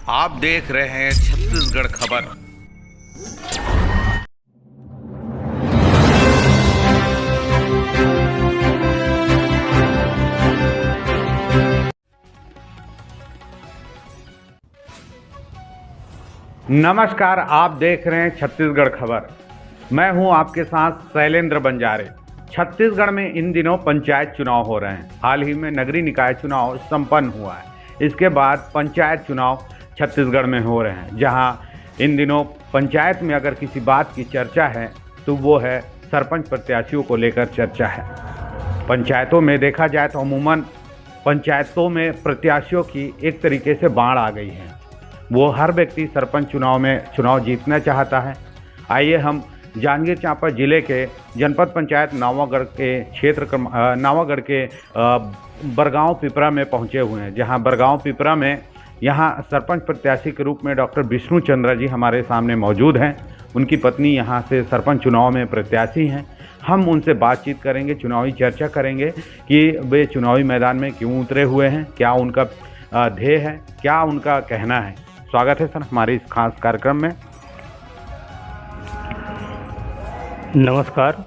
आप देख रहे हैं छत्तीसगढ़ खबर। नमस्कार, आप देख रहे हैं छत्तीसगढ़ खबर। मैं हूं आपके साथ शैलेंद्र बंजारे। छत्तीसगढ़ में इन दिनों पंचायत चुनाव हो रहे हैं। हाल ही में नगरीय निकाय चुनाव संपन्न हुआ है। इसके बाद पंचायत चुनाव छत्तीसगढ़ में हो रहे हैं, जहां इन दिनों पंचायत में अगर किसी बात की चर्चा है तो वो है सरपंच प्रत्याशियों को लेकर चर्चा है। पंचायतों में देखा जाए तो अमूमन पंचायतों में प्रत्याशियों की एक तरीके से बाढ़ आ गई है। वो हर व्यक्ति सरपंच चुनाव में चुनाव जीतना चाहता है। आइए हम जांजगीर चांपा जिले के जनपद पंचायत नावागढ़ के क्षेत्र नावागढ़ के बरगांव पिपरा में पहुंचे हुए हैं, जहां बरगांव पिपरा में यहां सरपंच प्रत्याशी के रूप में डॉक्टर विष्णु चंद्र जी हमारे सामने मौजूद हैं। उनकी पत्नी यहां से सरपंच चुनाव में प्रत्याशी हैं। हम उनसे बातचीत करेंगे, चुनावी चर्चा करेंगे कि वे चुनावी मैदान में क्यों उतरे हुए हैं, क्या उनका ध्येय है, क्या उनका कहना है। स्वागत है सर हमारे इस खास कार्यक्रम में। नमस्कार।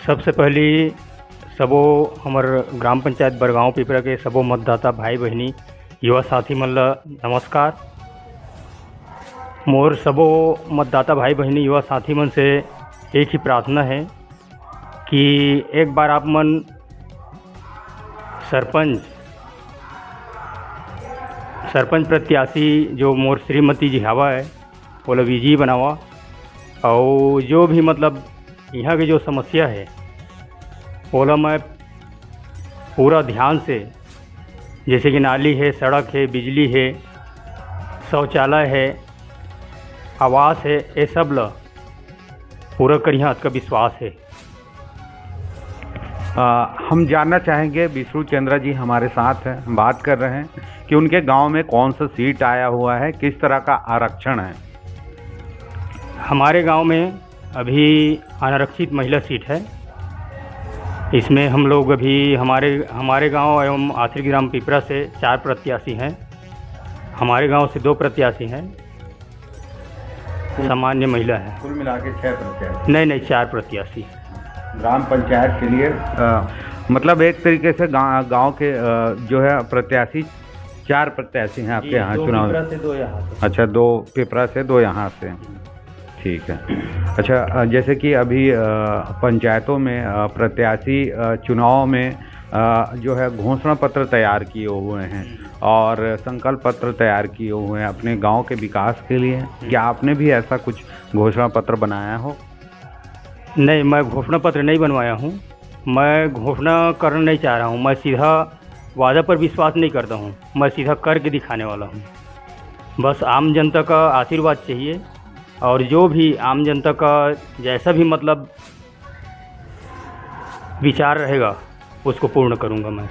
सबसे पहले सबो हमर ग्राम पंचायत बरगांव पिपरा के सबो मतदाता भाई बहनी युवा साथी मन ला नमस्कार। मोर सबो मतदाता भाई बहनी युवा साथी मन से एक ही प्रार्थना है कि एक बार आप मन सरपंच प्रत्याशी जो मोर श्रीमती जी हवा है वो विजयी बनावा, और जो भी मतलब यहाँ की जो समस्या है ओला मैं पूरा ध्यान से, जैसे कि नाली है, सड़क है, बिजली है, शौचालय है, आवास है, ये सब ला पूरा करिया का विश्वास है। हम जानना चाहेंगे, विष्णु चंद्र जी हमारे साथ हैं, हम बात कर रहे हैं कि उनके गांव में कौन सा सीट आया हुआ है, किस तरह का आरक्षण है। हमारे गांव में अभी अनारक्षित महिला सीट है। इसमें हम लोग अभी हमारे गांव एवं आश्रित ग्राम पिपरा से 4 प्रत्याशी हैं। हमारे गांव से 2 प्रत्याशी हैं, सामान्य महिला है। कुल मिला के 6 प्रत्याशी? नहीं, 4 प्रत्याशी ग्राम पंचायत के लिए। मतलब एक तरीके से गांव के जो है प्रत्याशी 4 प्रत्याशी हैं आपके यहाँ चुनाव में? 2 पिपरा से 2 यहाँ से। अच्छा, 2 पिपरा से 2 यहाँ से, ठीक है। अच्छा, जैसे कि अभी पंचायतों में प्रत्याशी चुनाव में जो है घोषणा पत्र तैयार किए हुए हैं और संकल्प पत्र तैयार किए हुए हैं अपने गांव के विकास के लिए। क्या आपने भी ऐसा कुछ घोषणा पत्र बनाया हो? नहीं, मैं घोषणा पत्र नहीं बनवाया हूँ। मैं घोषणा करना नहीं चाह रहा हूँ। मैं सीधा वादा पर विश्वास नहीं करता हूँ, मैं सीधा करके दिखाने वाला हूँ। बस आम जनता का आशीर्वाद चाहिए, और जो भी आम जनता का जैसा भी मतलब विचार रहेगा उसको पूर्ण करूँगा मैं।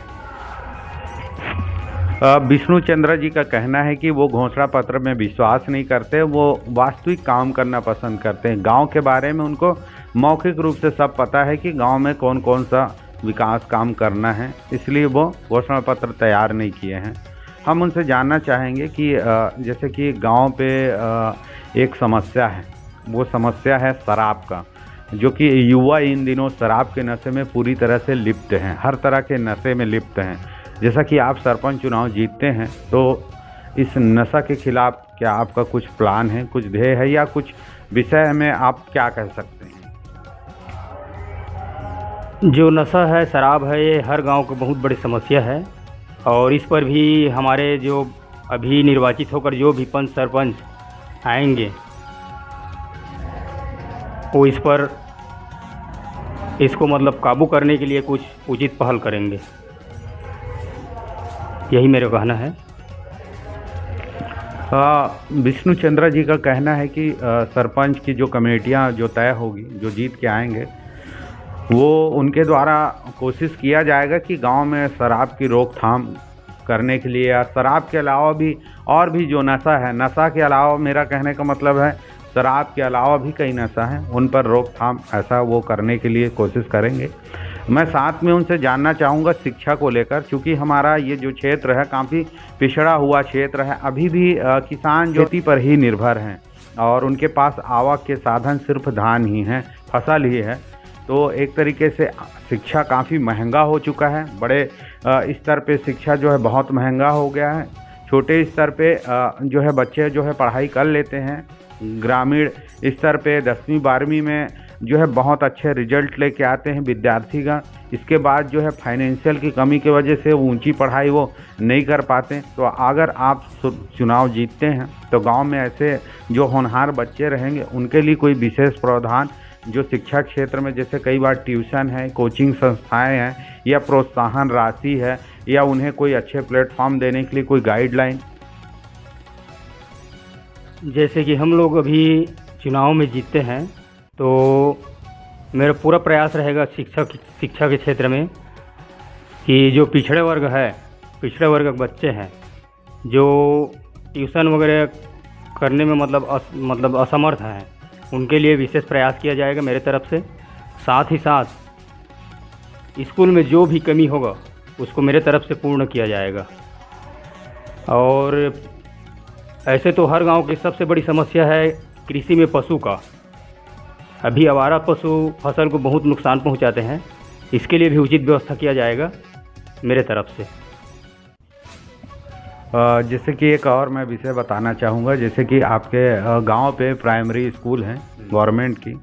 विष्णु चंद्र जी का कहना है कि वो घोषणा पत्र में विश्वास नहीं करते, वो वास्तविक काम करना पसंद करते हैं। गांव के बारे में उनको मौखिक रूप से सब पता है कि गांव में कौन कौन सा विकास काम करना है, इसलिए वो घोषणा पत्र तैयार नहीं किए हैं। हम उनसे जानना चाहेंगे कि जैसे कि गांव पे एक समस्या है, वो समस्या है शराब का, जो कि युवा इन दिनों शराब के नशे में पूरी तरह से लिप्त हैं, हर तरह के नशे में लिप्त हैं। जैसा कि आप सरपंच चुनाव जीतते हैं तो इस नशा के खिलाफ क्या आपका कुछ प्लान है, कुछ ध्येय है, या कुछ विषय में आप क्या कह सकते हैं? जो नशा है, शराब है, ये हर गांव की बहुत बड़ी समस्या है, और इस पर भी हमारे जो अभी निर्वाचित होकर जो भी पंच सरपंच आएंगे वो इसको मतलब काबू करने के लिए कुछ उचित पहल करेंगे, यही मेरा कहना है। विष्णु चंद्र जी का कहना है कि सरपंच की जो कमेटियां जो तय होगी, जो जीत के आएंगे, वो उनके द्वारा कोशिश किया जाएगा कि गांव में शराब की रोकथाम करने के लिए, या शराब के अलावा भी और भी जो नशा है, नशा के अलावा, मेरा कहने का मतलब है शराब के अलावा भी कई नशा हैं, उन पर रोकथाम ऐसा वो करने के लिए कोशिश करेंगे। मैं साथ में उनसे जानना चाहूँगा शिक्षा को लेकर, क्योंकि हमारा ये जो क्षेत्र है काफ़ी पिछड़ा हुआ क्षेत्र है। अभी भी किसान जो खेती पर ही निर्भर हैं और उनके पास आवक के साधन सिर्फ धान ही हैं, फसल ही है। तो एक तरीके से शिक्षा काफ़ी महंगा हो चुका है। बड़े स्तर पे शिक्षा जो है बहुत महंगा हो गया है। छोटे स्तर पे जो है बच्चे जो है पढ़ाई कर लेते हैं। ग्रामीण स्तर पे 10वीं 12वीं में जो है बहुत अच्छे रिजल्ट लेके आते हैं विद्यार्थीगण। इसके बाद जो है फाइनेंशियल की कमी की वजह से वो ऊंची पढ़ाई वो नहीं कर पाते। तो अगर आप चुनाव जीतते हैं तो गांव में ऐसे जो होनहार बच्चे रहेंगे उनके लिए कोई विशेष प्रावधान जो शिक्षा क्षेत्र में, जैसे कई बार ट्यूशन है, कोचिंग संस्थाएं हैं, या प्रोत्साहन राशि है, या उन्हें कोई अच्छे प्लेटफॉर्म देने के लिए कोई गाइडलाइन? जैसे कि हम लोग अभी चुनाव में जीतते हैं तो मेरा पूरा प्रयास रहेगा शिक्षा के क्षेत्र में कि जो पिछड़े वर्ग है, पिछड़े वर्ग के बच्चे हैं जो ट्यूशन वगैरह करने में मतलब असमर्थ हैं, उनके लिए विशेष प्रयास किया जाएगा मेरे तरफ से। साथ ही साथ स्कूल में जो भी कमी होगा उसको मेरे तरफ से पूर्ण किया जाएगा। और ऐसे तो हर गांव की सबसे बड़ी समस्या है कृषि में पशु का। अभी आवारा पशु फसल को बहुत नुकसान पहुंचाते हैं, इसके लिए भी उचित व्यवस्था किया जाएगा मेरे तरफ से। जैसे कि एक और मैं विषय बताना चाहूँगा, जैसे कि आपके गांव पे प्राइमरी स्कूल हैं गवर्नमेंट की,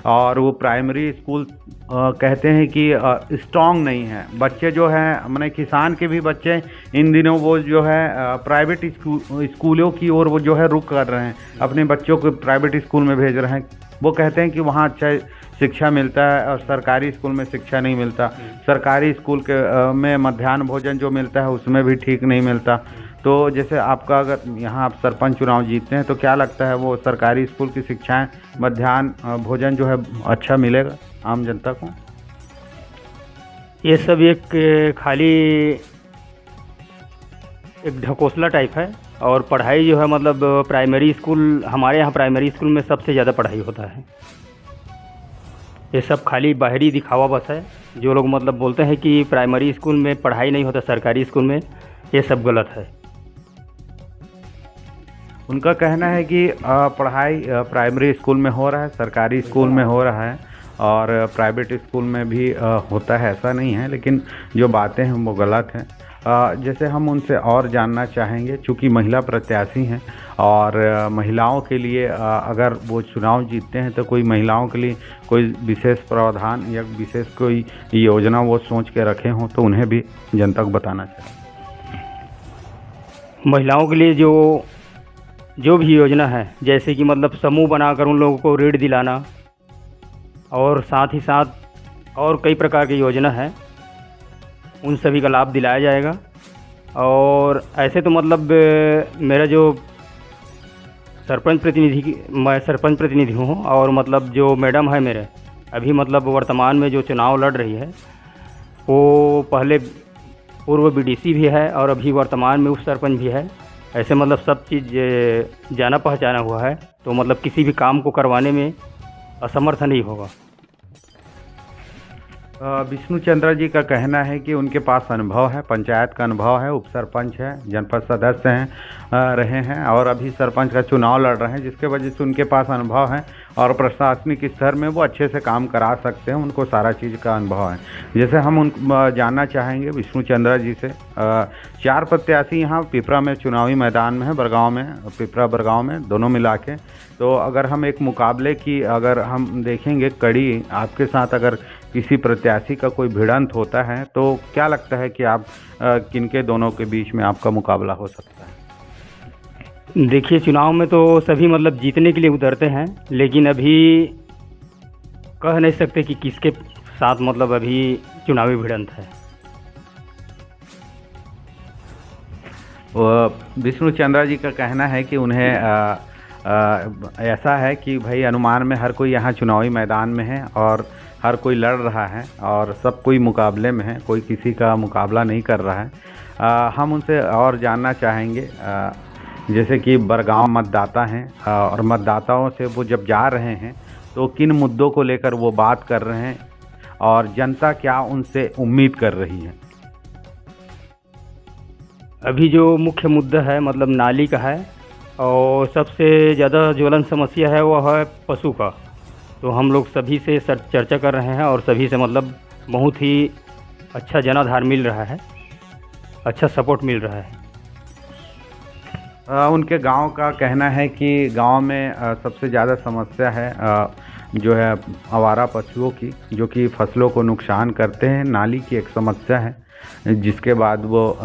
और वो प्राइमरी स्कूल कहते हैं कि स्ट्रॉन्ग नहीं है। बच्चे जो हैं मैंने किसान के भी बच्चे इन दिनों वो जो है प्राइवेट स्कूलों की ओर वो जो है रुख कर रहे हैं, अपने बच्चों को प्राइवेट स्कूल में भेज रहे हैं। वो कहते हैं कि वहाँ अच्छा शिक्षा मिलता है और सरकारी स्कूल में शिक्षा नहीं मिलता। सरकारी स्कूल के में मध्याह्न भोजन जो मिलता है उसमें भी ठीक नहीं मिलता। तो जैसे आपका अगर यहाँ आप सरपंच चुनाव जीतते हैं तो क्या लगता है वो सरकारी स्कूल की शिक्षाएं, मध्याह्न भोजन जो है अच्छा मिलेगा आम जनता को? ये सब एक खाली एक ढकोसला टाइप है। और पढ़ाई जो है मतलब प्राइमरी स्कूल, हमारे यहाँ प्राइमरी स्कूल में सबसे ज़्यादा पढ़ाई होता है। ये सब खाली बाहरी दिखावा बस है। जो लोग मतलब बोलते हैं कि प्राइमरी स्कूल में पढ़ाई नहीं होता सरकारी स्कूल में, ये सब गलत है। उनका कहना है कि पढ़ाई प्राइमरी स्कूल में हो रहा है, सरकारी स्कूल में हो रहा है और प्राइवेट स्कूल में भी होता है, ऐसा नहीं है, लेकिन जो बातें हैं वो गलत हैं। जैसे हम उनसे और जानना चाहेंगे, चूँकि महिला प्रत्याशी हैं और महिलाओं के लिए अगर वो चुनाव जीतते हैं तो कोई महिलाओं के लिए कोई विशेष प्रावधान या विशेष कोई योजना वो सोच के रखे हों तो उन्हें भी जनता को बताना चाहिए। महिलाओं के लिए जो भी योजना है, जैसे कि मतलब समूह बनाकर उन लोगों को ऋण दिलाना और साथ ही साथ और कई प्रकार की योजना है, उन सभी का लाभ दिलाया जाएगा। और ऐसे तो मतलब मेरा जो मैं सरपंच प्रतिनिधि हूँ और मतलब जो मैडम है मेरे अभी मतलब वर्तमान में जो चुनाव लड़ रही है वो पहले पूर्व बीडीसी भी है और अभी वर्तमान में उप सरपंच भी है। ऐसे मतलब सब चीज़ जाना पहचाना हुआ है, तो मतलब किसी भी काम को करवाने में असमर्थ नहीं होगा। विष्णु चंद्र जी का कहना है कि उनके पास अनुभव है, पंचायत का अनुभव है, उप सरपंच है, जनपद सदस्य हैं रहे हैं और अभी सरपंच का चुनाव लड़ रहे हैं, जिसके वजह से उनके पास अनुभव है और प्रशासनिक स्तर में वो अच्छे से काम करा सकते हैं, उनको सारा चीज़ का अनुभव है। जैसे हम उन जानना चाहेंगे विष्णु चंद्र जी से, 4 प्रत्याशी यहाँ पिपरा में चुनावी मैदान में है, बरगांव में, पिपरा बरगांव में दोनों मिला के। तो अगर हम एक मुकाबले की अगर हम देखेंगे कड़ी, आपके साथ अगर किसी प्रत्याशी का कोई भिड़ंत होता है तो क्या लगता है कि आप किनके दोनों के बीच में आपका मुकाबला हो सकता है? देखिए, चुनाव में तो सभी मतलब जीतने के लिए उतरते हैं, लेकिन अभी कह नहीं सकते कि किसके साथ मतलब अभी चुनावी भिड़ंत है। विष्णु चंद्रा जी का कहना है कि उन्हें ऐसा है कि भाई अनुमान में हर कोई यहाँ चुनावी मैदान में है और हर कोई लड़ रहा है और सब कोई मुकाबले में है, कोई किसी का मुकाबला नहीं कर रहा है। हम उनसे और जानना चाहेंगे, जैसे कि बरगांव मतदाता हैं और मतदाताओं से वो जब जा रहे हैं तो किन मुद्दों को लेकर वो बात कर रहे हैं और जनता क्या उनसे उम्मीद कर रही है? अभी जो मुख्य मुद्दा है मतलब नाली का है, और सबसे ज़्यादा ज्वलन समस्या है वो है पशु का। तो हम लोग सभी से चर्चा कर रहे हैं और सभी से मतलब बहुत ही अच्छा जनाधार मिल रहा है, अच्छा सपोर्ट मिल रहा है। उनके गांव का कहना है कि गांव में सबसे ज़्यादा समस्या है जो है आवारा पशुओं की, जो कि फसलों को नुकसान करते हैं। नाली की एक समस्या है जिसके बाद वो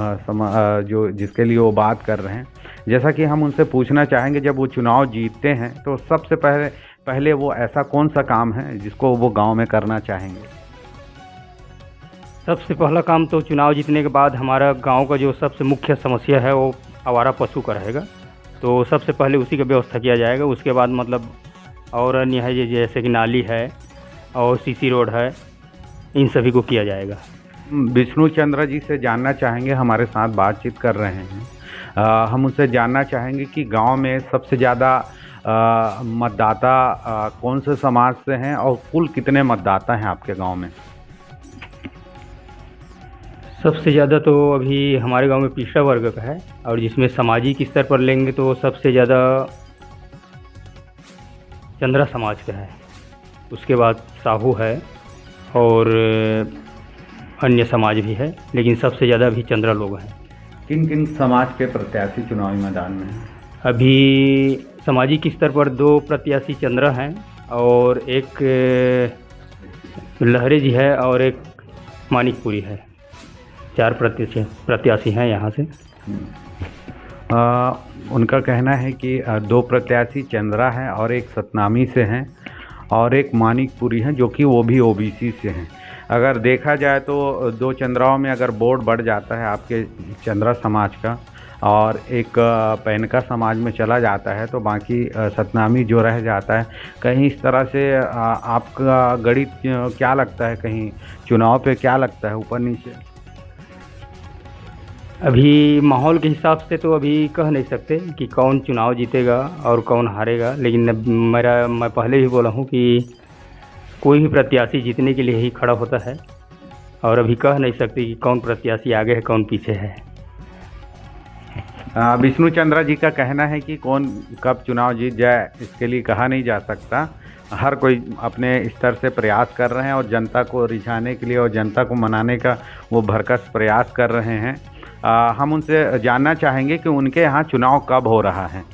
जिसके लिए वो बात कर रहे हैं। जैसा कि हम उनसे पूछना चाहेंगे, जब वो चुनाव जीतते हैं तो सबसे पहले वो ऐसा कौन सा काम है जिसको वो गांव में करना चाहेंगे? सबसे पहला काम तो चुनाव जीतने के बाद हमारा गांव का जो सबसे मुख्य समस्या है वो आवारा पशु का रहेगा। तो सबसे पहले उसी का व्यवस्था किया जाएगा। उसके बाद मतलब और अन्य है जैसे कि नाली है और सीसी रोड है, इन सभी को किया जाएगा। विष्णु चंद्र जी से जानना चाहेंगे, हमारे साथ बातचीत कर रहे हैं। हम उनसे जानना चाहेंगे कि गांव में सबसे ज़्यादा मतदाता कौन से समाज से हैं और कुल कितने मतदाता हैं आपके गांव में? सबसे ज़्यादा तो अभी हमारे गांव में पिछड़ा वर्ग का है, और जिसमें सामाजिक स्तर पर लेंगे तो सबसे ज़्यादा चंद्रा समाज का है। उसके बाद साहू है और अन्य समाज भी है, लेकिन सबसे ज़्यादा अभी चंद्रा लोग हैं। किन किन समाज के प्रत्याशी चुनावी मैदान में हैं? अभी सामाजिक स्तर पर 2 प्रत्याशी चंद्रा हैं और एक लहरे जी है और एक मानिकपुरी है। 4 प्रत्याशी हैं यहाँ से। उनका कहना है कि 2 प्रत्याशी चंद्रा हैं और एक सतनामी से हैं और एक मानिकपुरी हैं, जो कि वो भी ओबीसी से हैं। अगर देखा जाए तो 2 चंद्राओं में अगर वोट बढ़ जाता है आपके चंद्रा समाज का और एक पैनका समाज में चला जाता है तो बाकी सतनामी जो रह जाता है, कहीं इस तरह से आपका गणित क्या लगता है, कहीं चुनाव पे क्या लगता है ऊपर नीचे? अभी माहौल के हिसाब से तो अभी कह नहीं सकते कि कौन चुनाव जीतेगा और कौन हारेगा, लेकिन मैं पहले भी बोला हूँ कि कोई भी प्रत्याशी जीतने के लिए ही खड़ा होता है, और अभी कह नहीं सकते कि कौन प्रत्याशी आगे है कौन पीछे है। विष्णु चंद्रा जी का कहना है कि कौन कब चुनाव जीत जाए इसके लिए कहा नहीं जा सकता। हर कोई अपने स्तर से प्रयास कर रहे हैं और जनता को रिझाने के लिए और जनता को मनाने का वो भरकस प्रयास कर रहे हैं। हम उनसे जानना चाहेंगे कि उनके यहाँ चुनाव कब हो रहा है?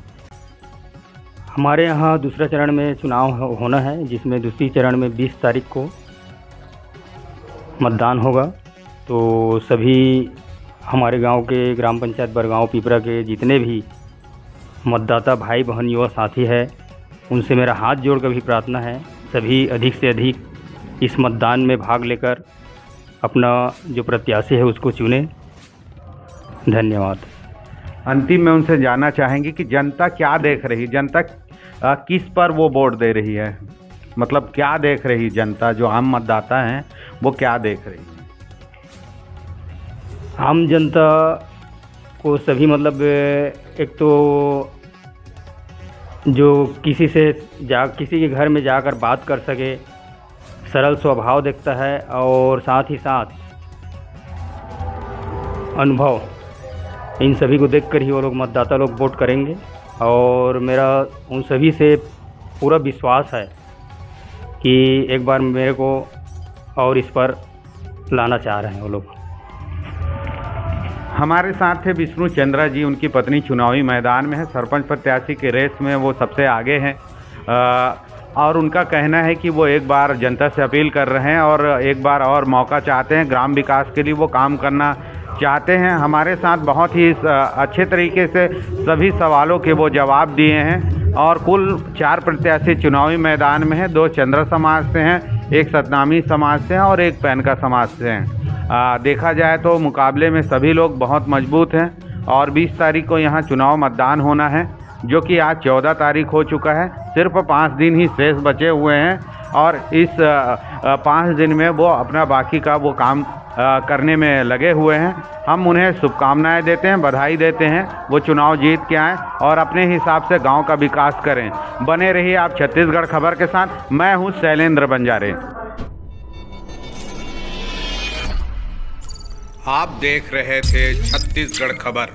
हमारे यहाँ दूसरा चरण में चुनाव होना है, जिसमें दूसरी चरण में 20 तारीख को मतदान होगा। तो सभी हमारे गांव के ग्राम पंचायत बरगांव पिपरा के जितने भी मतदाता भाई बहन युवा साथी है, उनसे मेरा हाथ जोड़ कर भी प्रार्थना है सभी अधिक से अधिक इस मतदान में भाग लेकर अपना जो प्रत्याशी है उसको चुने। धन्यवाद। अंतिम में उनसे जानना चाहेंगे कि जनता क्या देख रही, जनता किस पर वो वोट दे रही है, मतलब क्या देख रही जनता, जो आम मतदाता हैं वो क्या देख रही है? आम जनता को सभी मतलब एक तो जो किसी के घर में जाकर बात कर सके, सरल स्वभाव देखता है, और साथ ही साथ अनुभव, इन सभी को देखकर ही वो लोग मतदाता लोग वोट करेंगे। और मेरा उन सभी से पूरा विश्वास है कि एक बार मेरे को और इस पर लाना चाह रहे हैं वो लोग। हमारे साथ थे विष्णु चंद्रा जी, उनकी पत्नी चुनावी मैदान में है, सरपंच प्रत्याशी के रेस में वो सबसे आगे हैं। और उनका कहना है कि वो एक बार जनता से अपील कर रहे हैं और एक बार और मौका चाहते हैं, ग्राम विकास के लिए वो काम करना चाहते हैं। हमारे साथ बहुत ही अच्छे तरीके से सभी सवालों के वो जवाब दिए हैं। और कुल 4 प्रत्याशी चुनावी मैदान में हैं, 2 चंद्र समाज से हैं, एक सतनामी समाज से हैं और एक पैनका समाज से हैं। देखा जाए तो मुकाबले में सभी लोग बहुत मजबूत हैं। और 20 तारीख को यहाँ चुनाव मतदान होना है, जो कि आज 14 तारीख हो चुका है। सिर्फ 5 दिन ही शेष बचे हुए हैं और इस 5 दिन में वो अपना बाकी का वो काम करने में लगे हुए हैं। हम उन्हें शुभकामनाएं देते हैं, बधाई देते हैं, वो चुनाव जीत के आएँ और अपने हिसाब से गांव का विकास करें। बने रहिए आप छत्तीसगढ़ खबर के साथ। मैं हूं शैलेंद्र बंजारे। आप देख रहे थे छत्तीसगढ़ खबर।